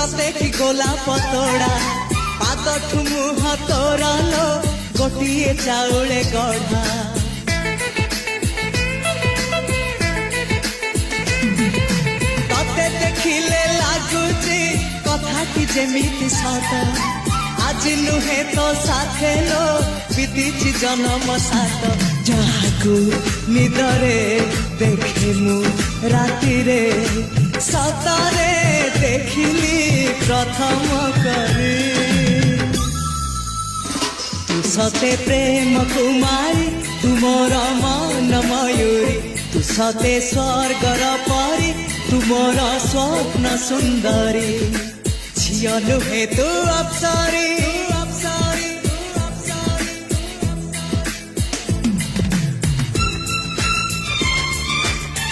सते कि गोलाप तोड़ा पादठु मुह तोरा लो गोटिए चाउले गढ़ा तते देखिले लागुची कथाटी जेमिति सत आज नुहे तो साथे लो बीतीची जन्म सात जहाकू निदरे देखे मु राति रे सतरे देखिली प्रथम करी तू सते प्रेम कुमारी तुमर मन मयूरी तू सते स्वर्गर परी तुमर स्वप्न सुंदरी झियो नुहे तू अप्सरी